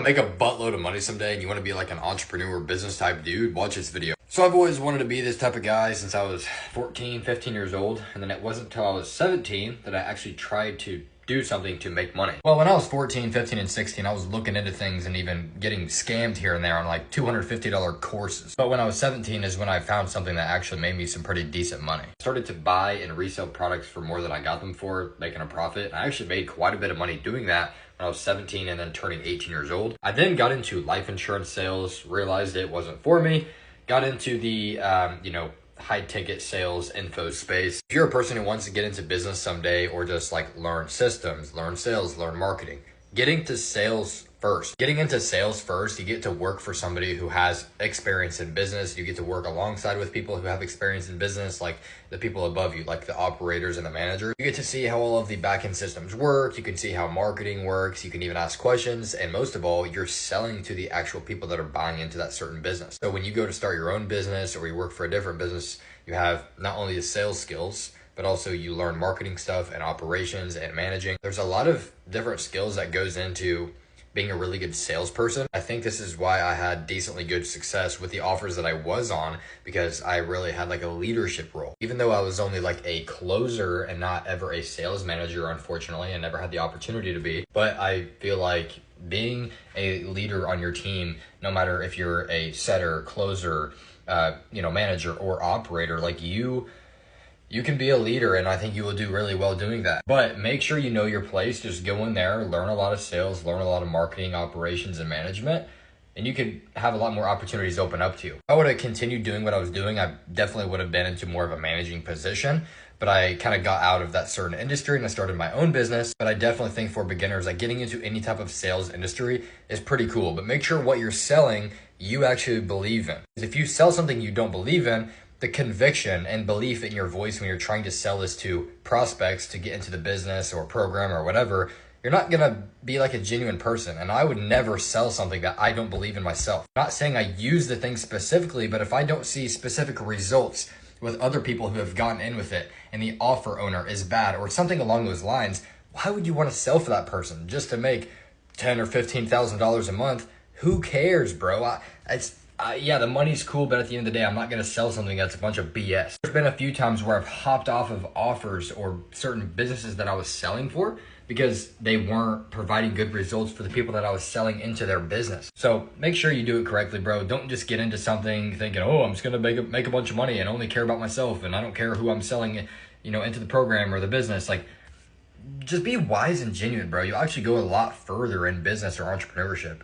make a buttload of money someday and you want to be like an entrepreneur business type dude, watch this video. So I've always wanted to be this type of guy since I was 14, 15 years old. And then it wasn't until I was 17 that I actually tried to do something to make money. Well, when I was 14, 15, and 16, I was looking into things and even getting scammed here and there on like $250 courses. But when I was 17 is when I found something that actually made me some pretty decent money. I started to buy and resell products for more than I got them for, making a profit. I actually made quite a bit of money doing that when I was 17 and then turning 18 years old. I then got into life insurance sales, realized it wasn't for me, got into the, high ticket sales info space. If you're a person who wants to get into business someday or just like learn systems, learn sales, learn marketing, getting into sales first, you get to work for somebody who has experience in business. You get to work alongside with people who have experience in business, like the people above you, like the operators and the managers. You get to see how all of the back-end systems work. You can see how marketing works. You can even ask questions. And most of all, you're selling to the actual people that are buying into that certain business. So when you go to start your own business or you work for a different business, you have not only the sales skills, but also you learn marketing stuff and operations and managing. There's a lot of different skills that goes into being a really good salesperson. I think this is why I had decently good success with the offers that I was on, because I really had like a leadership role. Even though I was only like a closer and not ever a sales manager, unfortunately, I never had the opportunity to be. But I feel like being a leader on your team, no matter if you're a setter, closer, manager or operator, like you can be a leader, and I think you will do really well doing that. But make sure you know your place. Just go in there, learn a lot of sales, learn a lot of marketing, operations, and management, and you could have a lot more opportunities open up to you. If I would have continued doing what I was doing, I definitely would have been into more of a managing position, but I kind of got out of that certain industry and I started my own business. But I definitely think for beginners, like getting into any type of sales industry is pretty cool, but make sure what you're selling, you actually believe in. If you sell something you don't believe in, the conviction and belief in your voice when you're trying to sell this to prospects to get into the business or program or whatever, you're not gonna be like a genuine person. And I would never sell something that I don't believe in myself. I'm not saying I use the thing specifically, but if I don't see specific results with other people who have gotten in with it and the offer owner is bad or something along those lines, why would you want to sell for that person just to make $10,000 or $15,000 a month? Who cares, bro? Yeah, the money's cool, but at the end of the day, I'm not going to sell something that's a bunch of BS. There's been a few times where I've hopped off of offers or certain businesses that I was selling for because they weren't providing good results for the people that I was selling into their business. So make sure you do it correctly, bro. Don't just get into something thinking, oh, I'm just going to make a bunch of money and only care about myself and I don't care who I'm selling, into the program or the business. Like, just be wise and genuine, bro. You'll actually go a lot further in business or entrepreneurship.